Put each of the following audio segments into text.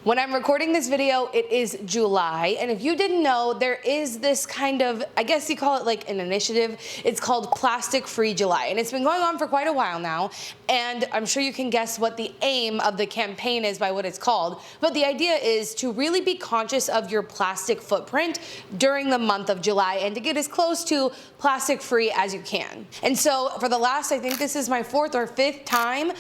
When I'm recording this video, it is July, and if you didn't know, there is this kind of, I guess you call it like an initiative. It's called Plastic Free July, and it's been going on for quite a while now, and I'm sure you can guess what the aim of the campaign is by what it's called, but the idea is to really be conscious of your plastic footprint during the month of July and to get as close to plastic free as you can. And so for the last, I think this is my 4th or 5th time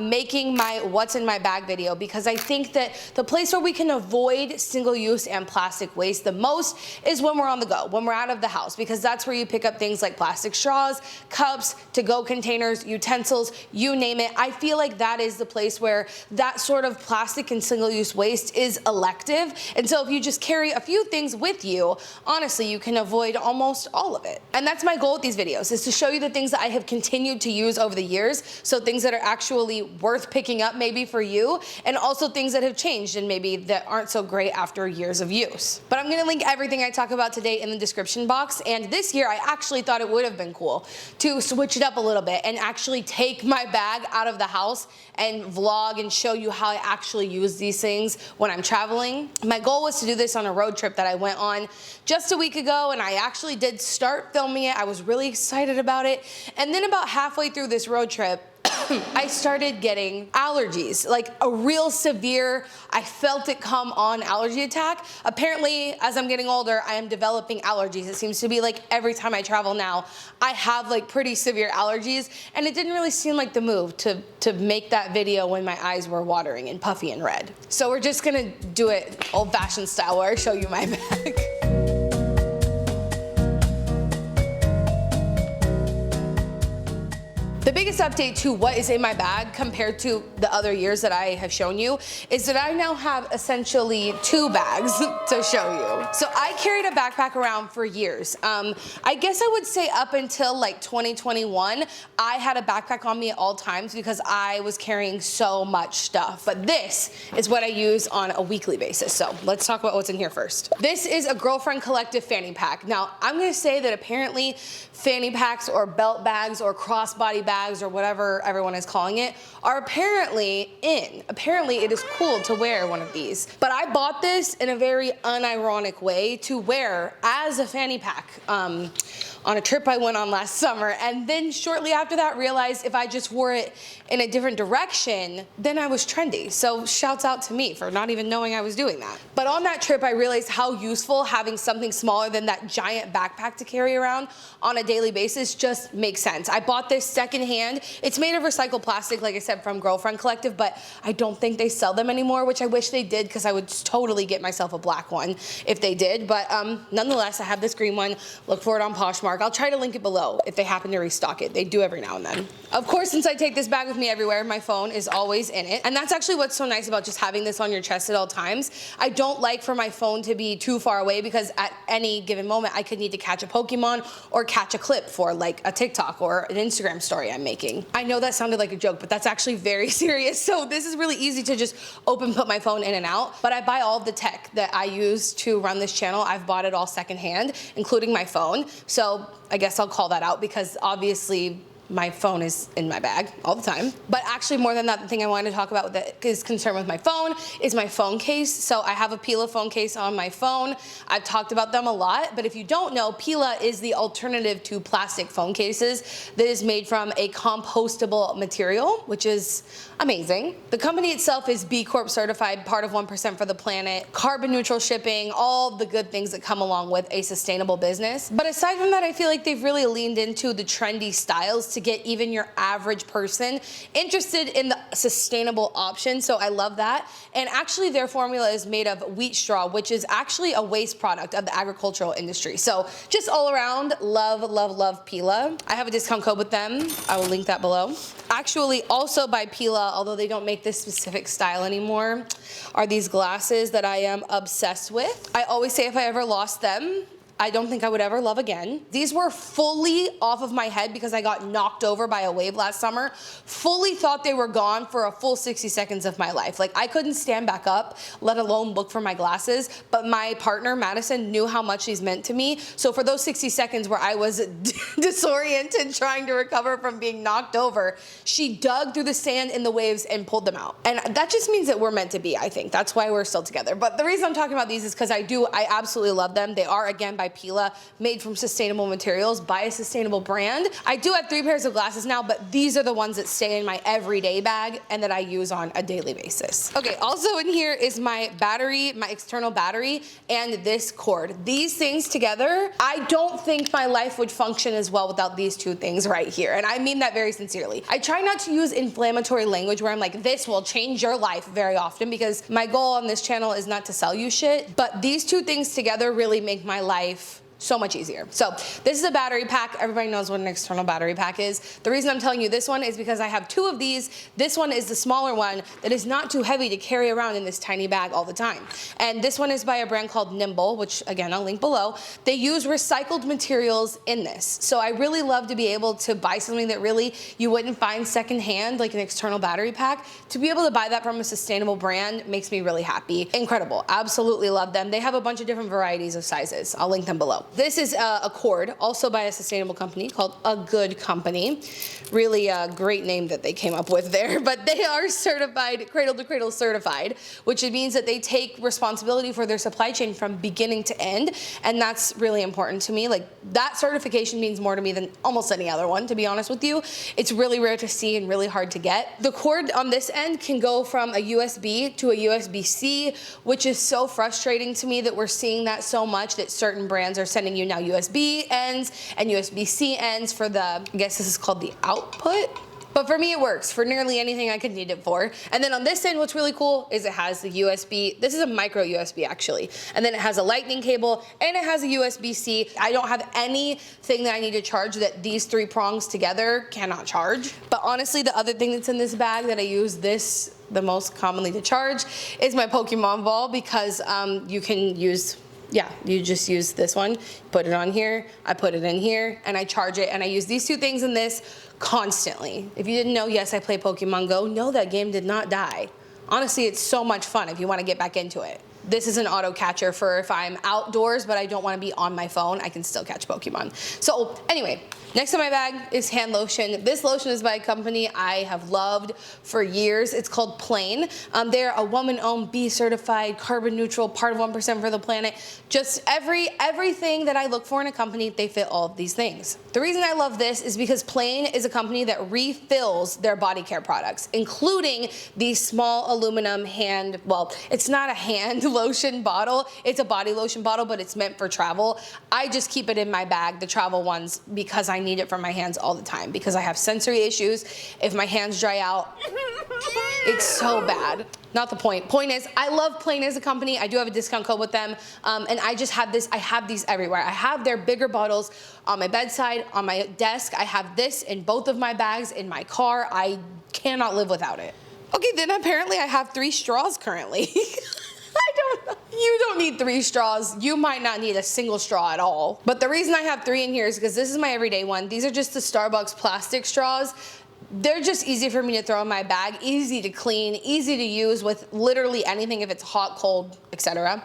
making my what's in my bag video, because I think that the place where we can avoid single-use and plastic waste the most is when we're on the go, when we're out of the house, because that's where you pick up things like plastic straws, cups, to-go containers, utensils, you name it. I feel like that is the place where that sort of plastic and single-use waste is elective. And so if you just carry a few things with you, honestly, you can avoid almost all of it. And that's my goal with these videos, is to show you the things that I have continued to use over the years, so things that are actually worth picking up maybe for you, and also things that have changed and maybe that aren't so great after years of use. But I'm gonna link everything I talk about today in the description box, and this year I actually thought it would have been cool to switch it up a little bit and actually take my bag out of the house and vlog and show you how I actually use these things when I'm traveling. My goal was to do this on a road trip that I went on just a week ago, and I actually did start filming it. I was really excited about it, and then about halfway through this road trip, I started getting allergies, like a real severe, I felt it come on allergy attack. Apparently, as I'm getting older, I am developing allergies. It seems to be like every time I travel now, I have like pretty severe allergies, and it didn't really seem like the move to make that video when my eyes were watering and puffy and red. So we're just gonna do it old-fashioned style where I show you my bag. The biggest update to what is in my bag compared to the other years that I have shown you is that I now have essentially 2 bags to show you. So I carried a backpack around for years. I guess I would say up until like 2021, I had a backpack on me at all times because I was carrying so much stuff. But this is what I use on a weekly basis. So let's talk about what's in here first. This is a Girlfriend Collective fanny pack. Now, I'm gonna say that apparently fanny packs or belt bags or crossbody bags or whatever everyone is calling it are apparently in. Apparently it is cool to wear one of these. But I bought this in a very unironic way to wear as a fanny pack on a trip I went on last summer, and then shortly after that realized if I just wore it in a different direction, then I was trendy. So shouts out to me for not even knowing I was doing that. But on that trip I realized how useful having something smaller than that giant backpack to carry around on a daily basis just makes sense. I bought this secondhand. It's made of recycled plastic, like I said, from Girlfriend Collective, but I don't think they sell them anymore, which I wish they did, because I would totally get myself a black one if they did. But nonetheless, I have this green one. Look for it on Poshmark. I'll try to link it below if they happen to restock it. They do every now and then. Of course, since I take this bag with me everywhere, my phone is always in it. And that's actually what's so nice about just having this on your chest at all times. I don't like for my phone to be too far away, because at any given moment I could need to catch a Pokemon or catch a clip for like a TikTok or an Instagram story I'm making. I know that sounded like a joke, but that's actually very serious. So this is really easy to just put my phone in and out. But I buy all of the tech that I use to run this channel. I've bought it all secondhand, including my phone. So I guess I'll call that out, because obviously my phone is in my bag all the time. But actually, more than that, the thing I wanted to talk about that is concerned with my phone is my phone case. So I have a Pila phone case on my phone. I've talked about them a lot, but if you don't know, Pila is the alternative to plastic phone cases that is made from a compostable material, which is amazing. The company itself is B Corp certified, part of 1% for the planet, carbon neutral shipping, all the good things that come along with a sustainable business. But aside from that, I feel like they've really leaned into the trendy styles to get even your average person interested in the sustainable option. So I love that. And actually their formula is made of wheat straw, which is actually a waste product of the agricultural industry. So just all around, love, love, love Pila. I have a discount code with them. I will link that below. Actually, also by Pila, although they don't make this specific style anymore, are these glasses that I am obsessed with. I always say if I ever lost them, I don't think I would ever love again. These were fully off of my head because I got knocked over by a wave last summer. Fully thought they were gone for a full 60 seconds of my life. Like I couldn't stand back up, let alone look for my glasses, but my partner, Madison, knew how much these meant to me. So for those 60 seconds where I was disoriented trying to recover from being knocked over, she dug through the sand in the waves and pulled them out. And that just means that we're meant to be, I think. That's why we're still together. But the reason I'm talking about these is because I absolutely love them. They are, again, by Pila, made from sustainable materials by a sustainable brand. I do have 3 pairs of glasses now, but these are the ones that stay in my everyday bag and that I use on a daily basis. Okay, also in here is my battery, my external battery, and this cord. These things together, I don't think my life would function as well without these 2 things right here. And I mean that very sincerely. I try not to use inflammatory language where I'm like, this will change your life very often, because my goal on this channel is not to sell you shit, but these 2 things together really make my life so much easier. So this is a battery pack. Everybody knows what an external battery pack is. The reason I'm telling you this one is because I have 2 of these. This one is the smaller one that is not too heavy to carry around in this tiny bag all the time. And this one is by a brand called Nimble, which again, I'll link below. They use recycled materials in this. So I really love to be able to buy something that really you wouldn't find secondhand, like an external battery pack. To be able to buy that from a sustainable brand makes me really happy. Incredible. Absolutely love them. They have a bunch of different varieties of sizes. I'll link them below. This is a cord, also by a sustainable company called A Good Company. Really a great name that they came up with there, but they are certified, cradle to cradle certified, which means that they take responsibility for their supply chain from beginning to end, and that's really important to me. Like, that certification means more to me than almost any other one, to be honest with you. It's really rare to see and really hard to get. The cord on this end can go from a USB to a USB-C, which is so frustrating to me that we're seeing that so much, that certain brands are sending you now USB ends and USB-C ends for the, I guess this is called the output. But for me, it works for nearly anything I could need it for. And then on this end, what's really cool is it has the USB. This is a micro USB actually. And then it has a lightning cable and it has a USB-C. I don't have anything that I need to charge that these 3 prongs together cannot charge. But honestly, the other thing that's in this bag that I use this the most commonly to charge is my Pokemon ball, because you can use, you just use this one, put it on here, I put it in here, and I charge it, and I use these 2 things in this constantly. If you didn't know, yes, I play Pokemon Go. No, that game did not die. Honestly, it's so much fun if you want to get back into it. This is an auto catcher for if I'm outdoors, but I don't want to be on my phone, I can still catch Pokemon. So anyway, next in my bag is hand lotion. This lotion is by a company I have loved for years. It's called Plaine. They're a woman-owned, bee-certified, carbon neutral, part of 1% for the planet. Just everything that I look for in a company, they fit all of these things. The reason I love this is because Plaine is a company that refills their body care products, including these small aluminum hand, well, it's not a hand lotion bottle, it's a body lotion bottle, but it's meant for travel. I just keep it in my bag, the travel ones, because I need it for my hands all the time, because I have sensory issues. If my hands dry out, it's so bad. Not the point. Point is, I love Plaine as a company. I do have a discount code with them, and I just have this. I have these everywhere. I have their bigger bottles on my bedside, on my desk. I have this in both of my bags, in my car. I cannot live without it. Okay, then apparently I have 3 straws currently. You don't need 3 straws. You might not need a single straw at all. But the reason I have 3 in here is because this is my everyday one. These are just the Starbucks plastic straws. They're just easy for me to throw in my bag, easy to clean, easy to use with literally anything if it's hot, cold, etc.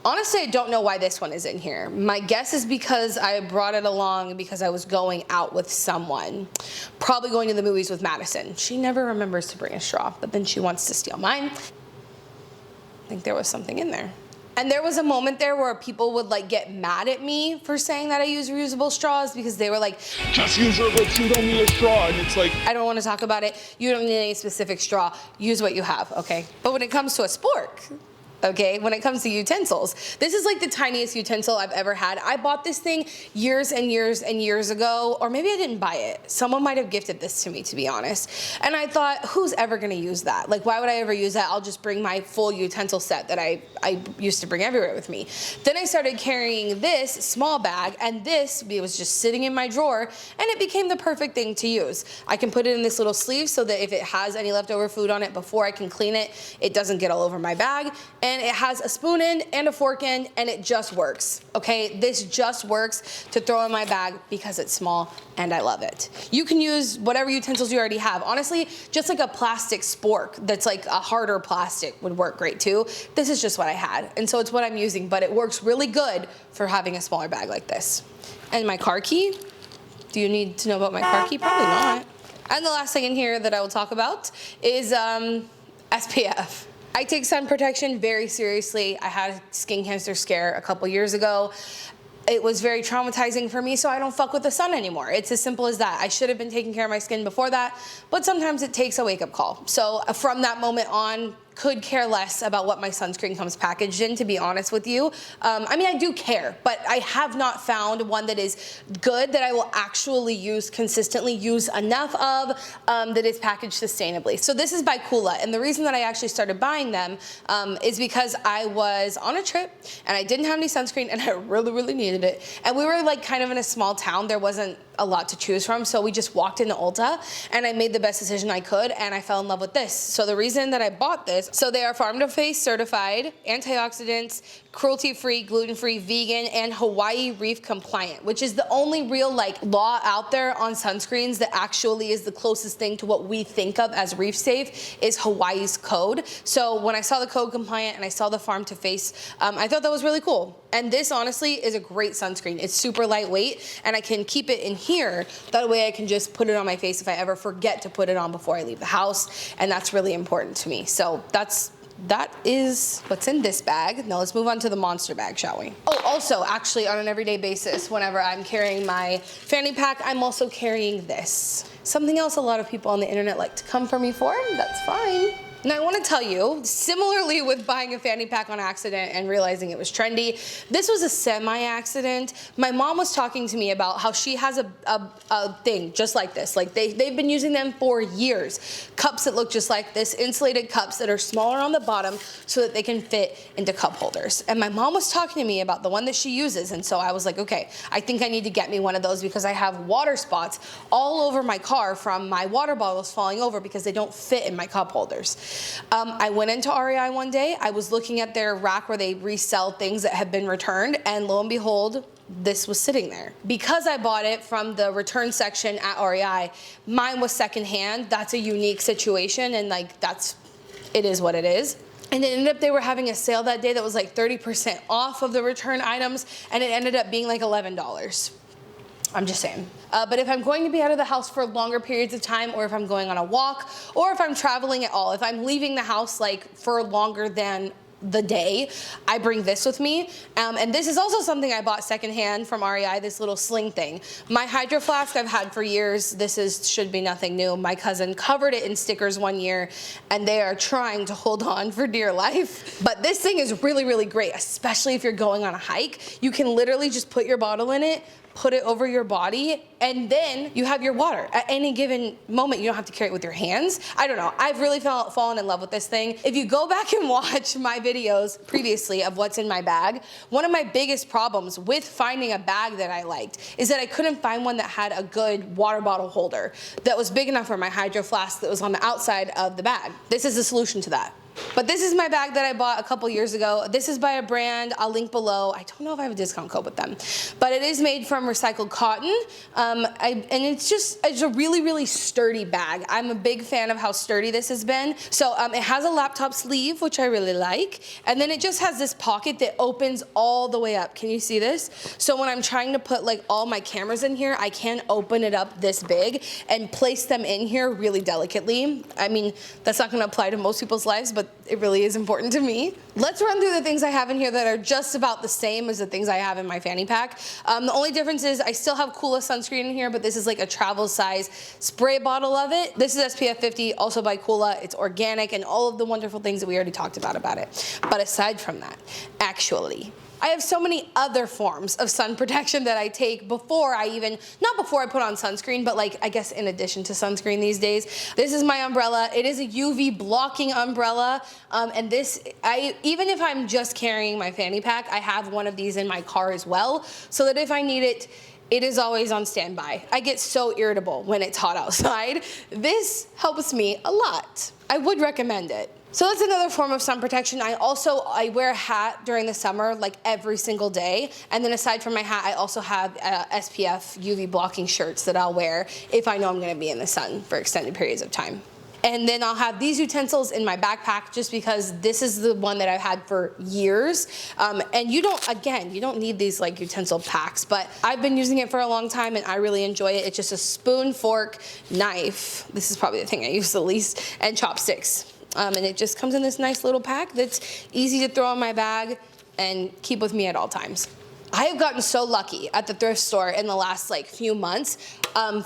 Honestly, I don't know why this one is in here. My guess is because I brought it along because I was going out with someone. Probably going to the movies with Madison. She never remembers to bring a straw, but then she wants to steal mine. I think there was something in there. And there was a moment there where people would like get mad at me for saying that I use reusable straws, because they were like, just use your lips, you don't need a straw. And it's like, I don't want to talk about it. You don't need any specific straw. Use what you have, okay? But when it comes to a spork, okay, when it comes to utensils, this is like the tiniest utensil I've ever had. I bought this thing years and years and years ago, or maybe I didn't buy it. Someone might have gifted this to me, to be honest. And I thought, who's ever gonna use that? Like, why would I ever use that? I'll just bring my full utensil set that I used to bring everywhere with me. Then I started carrying this small bag, and this was just sitting in my drawer, and it became the perfect thing to use. I can put it in this little sleeve so that if it has any leftover food on it before I can clean it, it doesn't get all over my bag. And and it has a spoon end and a fork end, and it just works, okay? This just works to throw in my bag because it's small and I love it. You can use whatever utensils you already have. Honestly, just like a plastic spork that's like a harder plastic would work great too. This is just what I had, and so it's what I'm using, but it works really good for having a smaller bag like this. And my car key, do you need to know about my car key? Probably not. And the last thing in here that I will talk about is SPF. I take sun protection very seriously. I had a skin cancer scare a couple years ago. It was very traumatizing for me, so I don't fuck with the sun anymore. It's as simple as that. I should have been taking care of my skin before that, but sometimes it takes a wake-up call. So from that moment on, could care less about what my sunscreen comes packaged in, to be honest with you. I mean, I do care, but I have not found one that is good, that I will actually use consistently, use enough of, that is packaged sustainably. So this is by Coola, and the reason that I actually started buying them is because I was on a trip and I didn't have any sunscreen and I really, really needed it. And we were like kind of in a small town. There wasn't a lot to choose from, so we just walked into Ulta and I made the best decision I could, and I fell in love with this. So the reason that I bought this, so they are farm to face certified, antioxidants, cruelty-free, gluten-free, vegan, and Hawaii Reef compliant, which is the only real like law out there on sunscreens that actually is the closest thing to what we think of as reef safe, is Hawaii's code. So when I saw the code compliant and I saw the farm to face, I thought that was really cool. And this honestly is a great sunscreen. It's super lightweight and I can keep it in here. That way I can just put it on my face if I ever forget to put it on before I leave the house. And that's really important to me. So that is what's in this bag. Now let's move on to the monster bag, shall we? Oh, also, actually, on an everyday basis, whenever I'm carrying my fanny pack, I'm also carrying this. Something else a lot of people on the internet like to come for me for. That's fine. Now I want to tell you, similarly with buying a fanny pack on accident and realizing it was trendy, this was a semi-accident. My mom was talking to me about how she has a thing just like this. Like they've been using them for years. Cups that look just like this, insulated cups that are smaller on the bottom so that they can fit into cup holders. And my mom was talking to me about the one that she uses, and so I was like, okay, I think I need to get me one of those because I have water spots all over my car from my water bottles falling over because they don't fit in my cup holders. I went into REI one day. I was looking at their rack where they resell things that have been returned, and lo and behold, this was sitting there. Because I bought it from the return section at REI, mine was secondhand. That's a unique situation, and like it is what it is. And it ended up they were having a sale that day that was like 30% off of the return items, and it ended up being like $11. I'm just saying. But if I'm going to be out of the house for longer periods of time, or if I'm going on a walk, or if I'm traveling at all, if I'm leaving the house like for longer than the day, I bring this with me. And this is also something I bought secondhand from REI, this little sling thing. My hydroflask I've had for years. This should be nothing new. My cousin covered it in stickers one year, and they are trying to hold on for dear life. But this thing is really, really great, especially if you're going on a hike. You can literally just put your bottle in it, put it over your body, and then you have your water. At any given moment, you don't have to carry it with your hands. I don't know, I've really fallen in love with this thing. If you go back and watch my videos previously of what's in my bag, one of my biggest problems with finding a bag that I liked is that I couldn't find one that had a good water bottle holder that was big enough for my hydro flask that was on the outside of the bag. This is the solution to that. But this is my bag that I bought a couple years ago. This is by a brand I'll link below. I don't know if I have a discount code with them, but it is made from recycled cotton. And it's a really, really sturdy bag. I'm a big fan of how sturdy this has been. So it has a laptop sleeve, which I really like. And then it just has this pocket that opens all the way up. Can you see this? So when I'm trying to put like all my cameras in here, I can open it up this big and place them in here really delicately. I mean, that's not gonna apply to most people's lives, but it really is important to me. Let's run through the things I have in here that are just about the same as the things I have in my fanny pack. The only difference is I still have Coola sunscreen in here, but this is like a travel size spray bottle of it. This is SPF 50, also by Coola. It's organic and all of the wonderful things that we already talked about it. But aside from that, actually, I have so many other forms of sun protection that I take before I even, not before I put on sunscreen, but like, I guess in addition to sunscreen these days. This is my umbrella. It is a UV blocking umbrella. And this, even if I'm just carrying my fanny pack, I have one of these in my car as well, so that if I need it, it is always on standby. I get so irritable when it's hot outside. This helps me a lot. I would recommend it. So that's another form of sun protection. I wear a hat during the summer, like every single day. And then aside from my hat, I also have SPF UV blocking shirts that I'll wear if I know I'm gonna be in the sun for extended periods of time. And then I'll have these utensils in my backpack just because this is the one that I've had for years. And you don't need these like utensil packs, but I've been using it for a long time and I really enjoy it. It's just a spoon, fork, knife. This is probably the thing I use the least, and chopsticks. And it just comes in this nice little pack that's easy to throw in my bag and keep with me at all times. I have gotten so lucky at the thrift store in the last like few months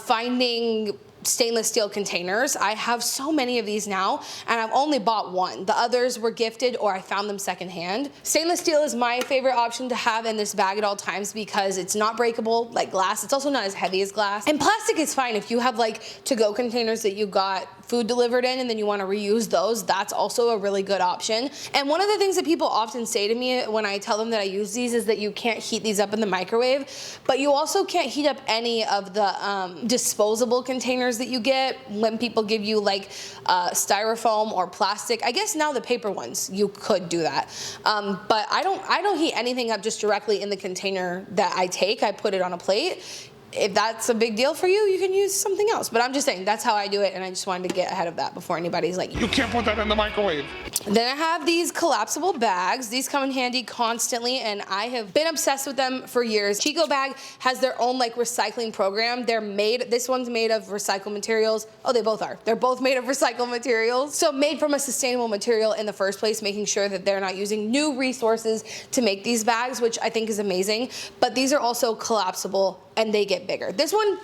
finding stainless steel containers. I have so many of these now and I've only bought one. The others were gifted or I found them secondhand. Stainless steel is my favorite option to have in this bag at all times because it's not breakable like glass. It's also not as heavy as glass. And plastic is fine if you have like to-go containers that you got food delivered in and then you want to reuse those. That's also a really good option. And one of the things that people often say to me when I tell them that I use these is that you can't heat these up in the microwave, but you also can't heat up any of the disposable containers that you get when people give you like styrofoam or plastic. I guess now the paper ones, you could do that. But I don't heat anything up just directly in the container that I take. I put it on a plate. If that's a big deal for you, you can use something else. But I'm just saying, that's how I do it, and I just wanted to get ahead of that before anybody's like, You can't put that in the microwave. Then I have these collapsible bags. These come in handy constantly, and I have been obsessed with them for years. Chico Bag has their own like recycling program. This one's made of recycled materials. Oh, they both are. They're both made of recycled materials. So made from a sustainable material in the first place, making sure that they're not using new resources to make these bags, which I think is amazing. But these are also collapsible and they get bigger. This one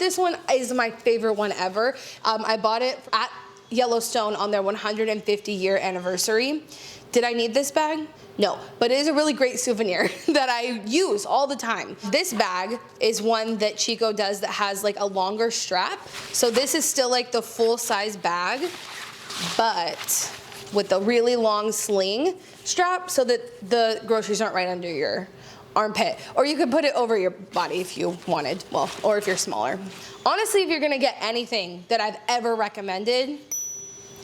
is my favorite one ever. I bought it at Yellowstone on their 150-year anniversary. Did I need this bag? No, but it is a really great souvenir that I use all the time. This bag is one that Chico does that has like a longer strap. So this is still like the full-size bag, but with a really long sling strap so that the groceries aren't right under your armpit. Or you could put it over your body if you wanted, well, or if you're smaller. Honestly, if you're gonna get anything that I've ever recommended,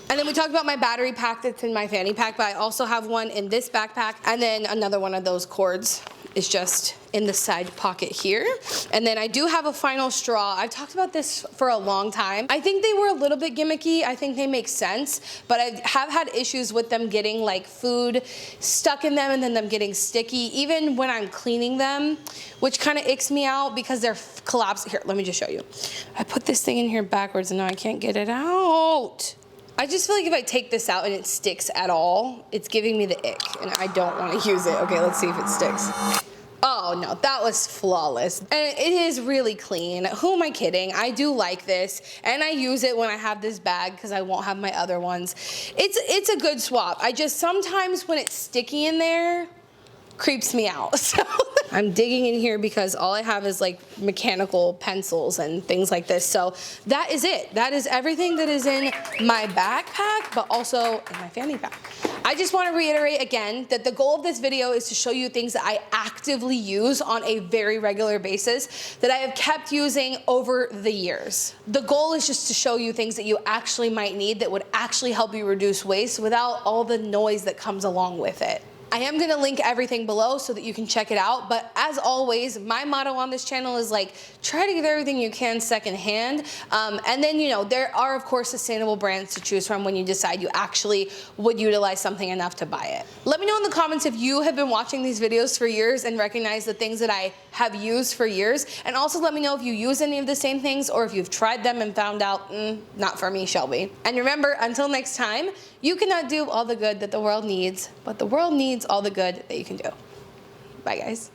and then we talked about my battery pack that's in my fanny pack, but I also have one in this backpack, and then another one of those cords is just in the side pocket here. And then I do have a final straw. I've talked about this for a long time. I think they were a little bit gimmicky. I think they make sense, but I have had issues with them getting like food stuck in them and then them getting sticky, even when I'm cleaning them, which kind of icks me out because they're collapsed. Here, let me just show you. I put this thing in here backwards and now I can't get it out. I just feel like if I take this out and it sticks at all, it's giving me the ick and I don't want to use it. Okay, let's see if it sticks. Oh no, that was flawless. And it is really clean. Who am I kidding? I do like this and I use it when I have this bag because I won't have my other ones. It's a good swap. I just sometimes when it's sticky in there, creeps me out. So I'm digging in here because all I have is like mechanical pencils and things like this. So that is it. That is everything that is in my backpack, but also in my fanny pack. I just want to reiterate again that the goal of this video is to show you things that I actively use on a very regular basis that I have kept using over the years. The goal is just to show you things that you actually might need that would actually help you reduce waste without all the noise that comes along with it. I am gonna link everything below so that you can check it out, but as always, my motto on this channel is like, try to get everything you can secondhand, and then, you know, there are of course sustainable brands to choose from when you decide you actually would utilize something enough to buy it. Let me know in the comments if you have been watching these videos for years and recognize the things that I have used for years, and also let me know if you use any of the same things or if you've tried them and found out, not for me, Shelby. And remember, until next time, you cannot do all the good that the world needs, but the world needs all the good that you can do. Bye, guys.